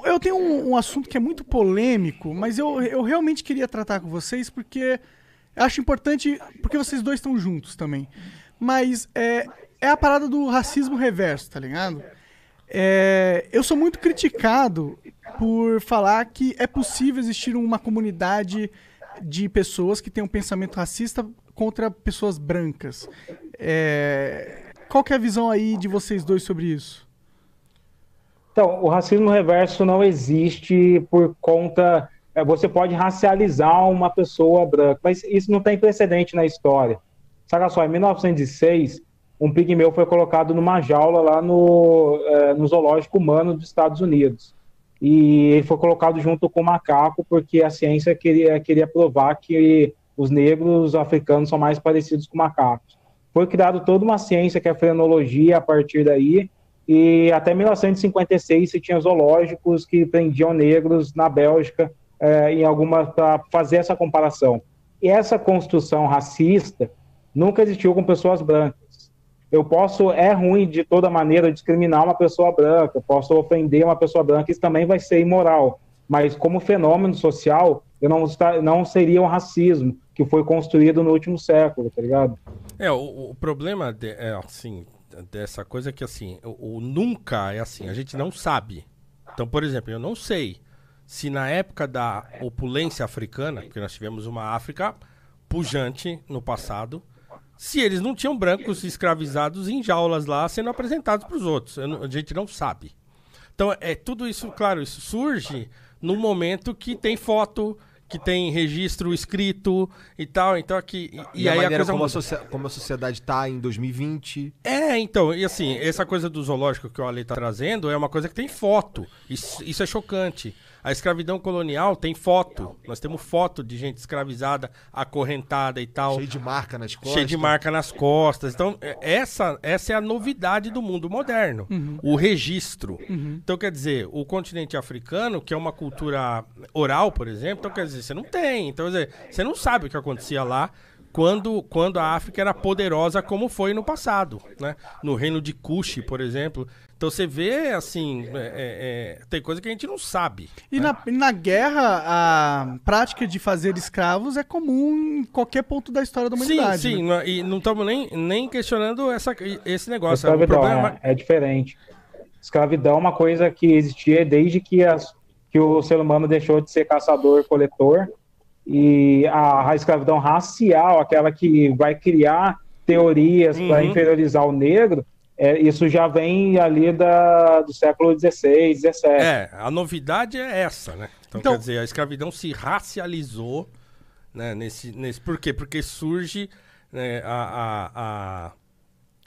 Eu tenho um assunto que é muito polêmico, mas eu realmente queria tratar com vocês porque eu acho importante, porque vocês dois estão juntos também. Mas é a parada do racismo reverso, tá ligado? Eu sou muito criticado por falar que é possível existir uma comunidade de pessoas que têm um pensamento racista contra pessoas brancas. Qual que é a visão aí de vocês dois sobre isso? Então, o racismo reverso não existe por conta. Você pode racializar uma pessoa branca, mas isso não tem precedente na história. Saca só, em 1906, um pigmeu foi colocado numa jaula lá no zoológico humano dos Estados Unidos. E ele foi colocado junto com o macaco porque a ciência queria provar que os negros africanos são mais parecidos com macacos. Foi criada toda uma ciência que é a frenologia a partir daí, e até 1956 se tinha zoológicos que prendiam negros na Bélgica para fazer essa comparação. E essa construção racista nunca existiu com pessoas brancas. É ruim de toda maneira discriminar uma pessoa branca, eu posso ofender uma pessoa branca, isso também vai ser imoral. Mas como fenômeno social, não seria um racismo que foi construído no último século, tá ligado? O problema assim, dessa coisa é que assim, o nunca é assim, a gente não sabe. Então, por exemplo, eu não sei se na época da opulência africana, porque nós tivemos uma África pujante no passado, se eles não tinham brancos escravizados em jaulas lá sendo apresentados para os outros. A gente não sabe. Então, tudo isso, claro, isso surge no momento que tem foto, que tem registro escrito e tal, então aqui... E a maneira como a sociedade está em 2020... Então, e assim, essa coisa do zoológico que o Ale tá trazendo é uma coisa que tem foto, isso é chocante. A escravidão colonial tem foto, nós temos foto de gente escravizada, acorrentada e tal. Cheio de marca nas costas. Cheio de marca nas costas. Então, essa é a novidade do mundo moderno, o registro. Então, quer dizer, o continente africano, que é uma cultura oral, por exemplo, então quer dizer, você não tem. Então, quer dizer, você não sabe o que acontecia lá quando a África era poderosa como foi no passado, né? No reino de Kush, por exemplo. Então você vê, assim, tem coisa que a gente não sabe. E né? na guerra, a prática de fazer escravos é comum em qualquer ponto da história da humanidade. Sim, né? E não estamos nem questionando esse negócio. Escravidão O problema... é diferente. Escravidão é uma coisa que existia desde que o ser humano deixou de ser caçador-coletor. E a escravidão racial, aquela que vai criar teorias para inferiorizar o negro, isso já vem ali do século XVI, XVII. A novidade é essa, né? Então, quer dizer, a escravidão se racializou, né, por quê? Porque surge, né,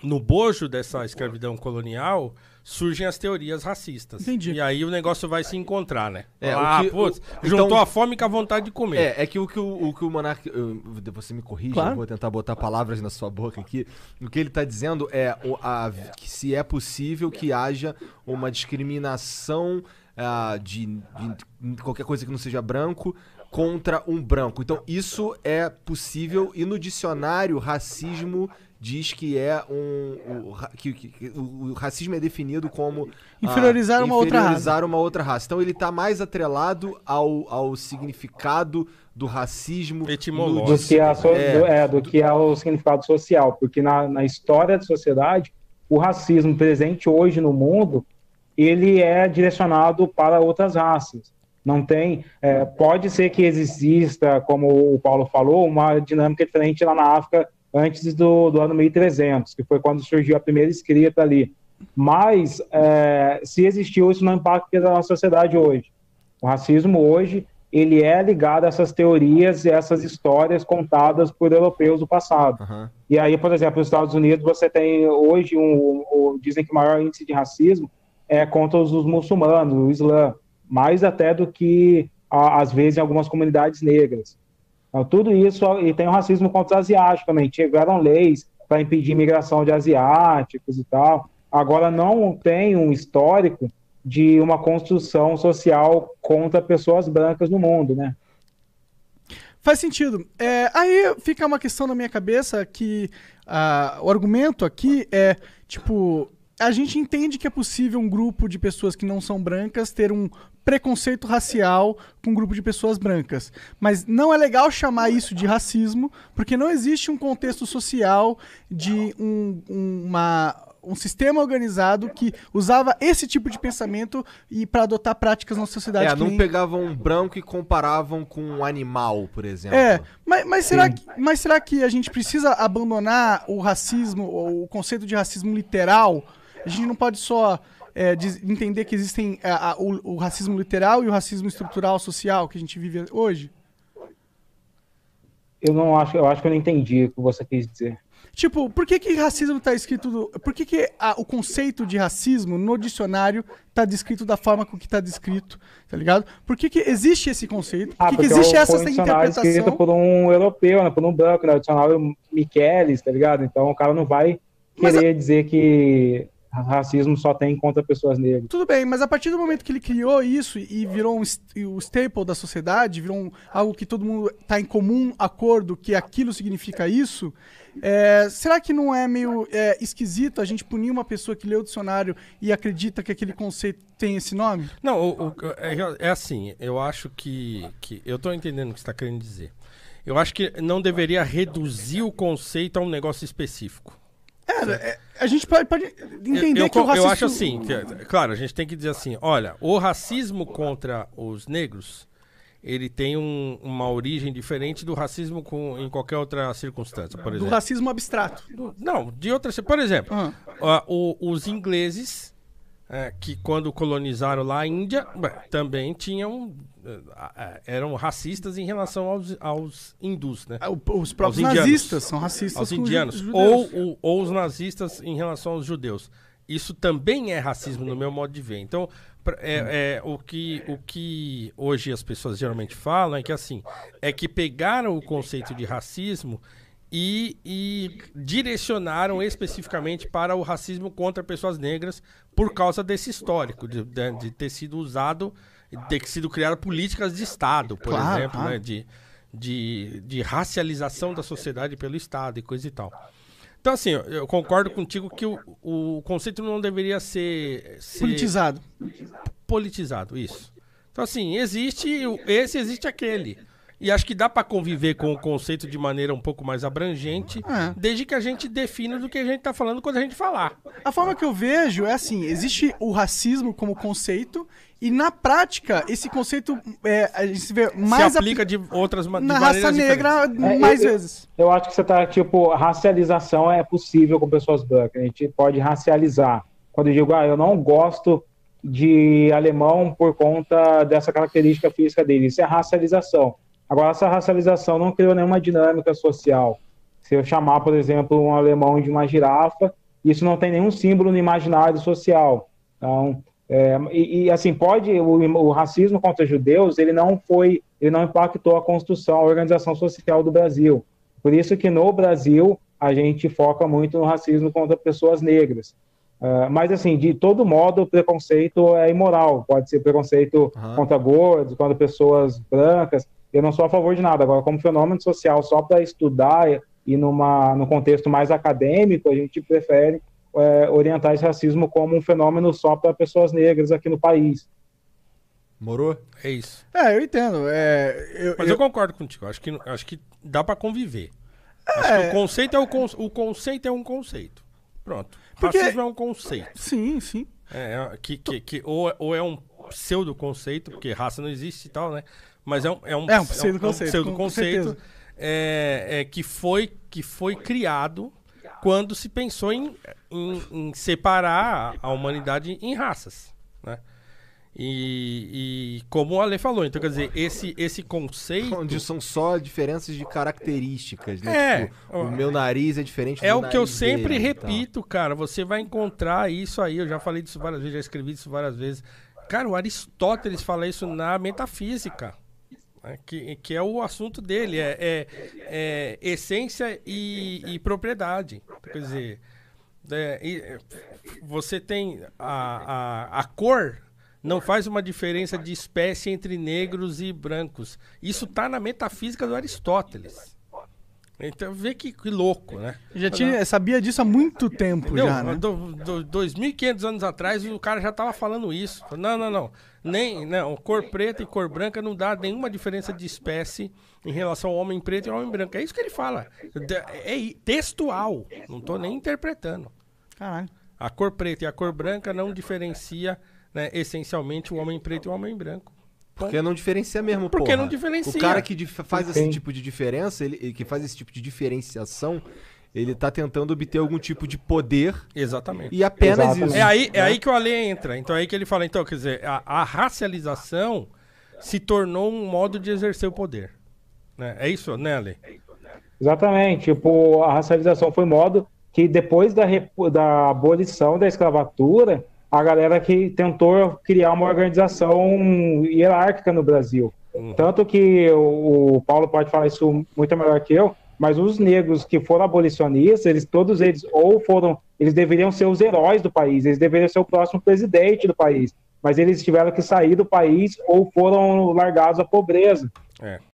no bojo dessa escravidão colonial, surgem as teorias racistas. Entendi. E aí o negócio vai se encontrar, né? Juntou então, a fome com a vontade de comer. Que o que o Monark... Você me corrige, claro. Eu vou tentar botar palavras na sua boca aqui. O que ele está dizendo que se é possível que haja uma discriminação de qualquer coisa que não seja branco contra um branco. Então, isso é possível e no dicionário racismo diz que o racismo é definido como inferiorizar uma outra raça. Então ele está mais atrelado ao significado do racismo etimológico do que ao significado social, porque na história da sociedade o racismo presente hoje no mundo ele é direcionado para outras raças. Não tem, pode ser que exista, como o Paulo falou, uma dinâmica diferente lá na África antes do ano 1300, que foi quando surgiu a primeira escrita ali. Mas, se existiu, isso não impacta na nossa sociedade hoje. O racismo hoje, ele é ligado a essas teorias e essas histórias contadas por europeus do passado. E aí, por exemplo, nos Estados Unidos, você tem hoje, dizem que o maior índice de racismo é contra os muçulmanos, o Islã, mais até do que, às vezes, em algumas comunidades negras. Então, tudo isso, e tem o racismo contra os asiáticos também. Tiveram leis para impedir imigração de asiáticos e tal. Agora, não tem um histórico de uma construção social contra pessoas brancas no mundo, né? Faz sentido. Aí fica uma questão na minha cabeça que o argumento aqui é, tipo, a gente entende que é possível um grupo de pessoas que não são brancas ter um preconceito racial com um grupo de pessoas brancas. Mas não é legal chamar isso de racismo, porque não existe um contexto social de um sistema organizado que usava esse tipo de pensamento e para adotar práticas na sociedade. Não pegavam um branco e comparavam com um animal, por exemplo. Mas será que a gente precisa abandonar o racismo, ou o conceito de racismo literal? A gente não pode só entender que existem o racismo literal e o racismo estrutural social que a gente vive hoje? Eu acho que eu não entendi o que você quis dizer. Tipo, por que racismo tá escrito... Por que o conceito de racismo no dicionário tá descrito da forma com que tá descrito, tá ligado? Por que existe esse conceito? Por que existe essa interpretação? Escrito por um europeu, né, por um branco, né, o dicionário Michelis, tá ligado? Então o cara não vai querer dizer que racismo só tem contra pessoas negras. Tudo bem, mas a partir do momento que ele criou isso e virou o staple da sociedade, virou algo que todo mundo tá em comum acordo que aquilo significa isso, será que não é meio esquisito a gente punir uma pessoa que lê o dicionário e acredita que aquele conceito tem esse nome? Não, é assim, eu acho que eu tô entendendo o que você está querendo dizer. Eu acho que não deveria reduzir o conceito a um negócio específico. A gente pode entender que o racismo... Eu acho assim, claro, a gente tem que dizer assim, olha, o racismo contra os negros, ele tem uma origem diferente do racismo em qualquer outra circunstância, por exemplo. Do racismo abstrato. De outras... Por exemplo, os ingleses, que quando colonizaram lá a Índia, também eram racistas em relação aos hindus, né? Os próprios nazistas são racistas aos indianos. Ou os nazistas em relação aos judeus. Isso também é racismo no meu modo de ver. Então, o que hoje as pessoas geralmente falam é que pegaram o conceito de racismo e direcionaram especificamente para o racismo contra pessoas negras por causa desse histórico, de ter sido usado, de ter sido criado políticas de Estado, por exemplo, né? de racialização da sociedade pelo Estado e coisa e tal. Então, assim, eu concordo contigo que o conceito não deveria ser... Politizado. Politizado, isso. Então, assim, existe aquele. E acho que dá para conviver com o conceito de maneira um pouco mais abrangente, desde que a gente defina do que a gente tá falando quando a gente falar. A forma que eu vejo é assim, existe o racismo como conceito e na prática esse conceito a gente vê mais... Se aplica de outras maneiras na raça negra mais vezes. Eu acho que você tá, tipo, racialização é possível com pessoas brancas, a gente pode racializar. Quando eu digo, eu não gosto de alemão por conta dessa característica física dele, isso é racialização. Agora, essa racialização não criou nenhuma dinâmica social. Se eu chamar, por exemplo, um alemão de uma girafa, isso não tem nenhum símbolo no imaginário social. Então, assim, o racismo contra judeus, ele não impactou a construção, a organização social do Brasil. Por isso que no Brasil a gente foca muito no racismo contra pessoas negras. Mas, assim, de todo modo, o preconceito é imoral. Pode ser preconceito contra gordos, contra pessoas brancas. Eu não sou a favor de nada. Agora, como fenômeno social, só para estudar e no contexto mais acadêmico, a gente prefere orientar esse racismo como um fenômeno só para pessoas negras aqui no país. Morou? É isso. Eu entendo. Mas eu concordo contigo. Acho que dá para conviver. Acho que o conceito é um conceito. Pronto. Racismo é um conceito. Sim, sim. Ou é um pseudo-conceito, porque raça não existe e tal, né? Mas é um pseudo-conceito que foi criado quando se pensou em separar a humanidade em raças, né? E como o Ale falou, então quer dizer, esse conceito... Onde são só diferenças de características, né? Tipo, o meu nariz é diferente do nariz. É o que eu sempre repito, cara, você vai encontrar isso aí, eu já falei disso várias vezes, já escrevi isso várias vezes. Cara, o Aristóteles fala isso na metafísica, né? Que é o assunto dele, essência e propriedade. Quer dizer, você tem a cor... Não faz uma diferença de espécie entre negros e brancos. Isso está na metafísica do Aristóteles. Então, vê que louco, né? Sabia disso há muito tempo. Entendeu? Já, né? 2.500 anos atrás, o cara já tava falando isso. Não. Não, cor preta e cor branca não dá nenhuma diferença de espécie em relação ao homem preto e ao homem branco. É isso que ele fala. É textual. Não tô nem interpretando. Caralho. A cor preta e a cor branca não diferencia, né, essencialmente o homem preto e o homem branco. Porque não diferencia mesmo, Porque porra. não diferencia. O cara que faz esse tipo de diferença, que faz esse tipo de diferenciação, ele tá tentando obter algum tipo de poder. Exatamente. E apenas Exatamente. isso. É aí que o Ale entra. Então é aí que ele fala, então, quer dizer, a racialização se tornou um modo de exercer o poder. Né? É isso, né, Ale? Exatamente. Tipo, a racialização foi modo que depois da abolição da escravatura, a galera que tentou criar uma organização hierárquica no Brasil. Tanto que o Paulo pode falar isso muito melhor que eu, mas os negros que foram abolicionistas, todos eles eles deveriam ser os heróis do país, eles deveriam ser o próximo presidente do país, mas eles tiveram que sair do país ou foram largados à pobreza.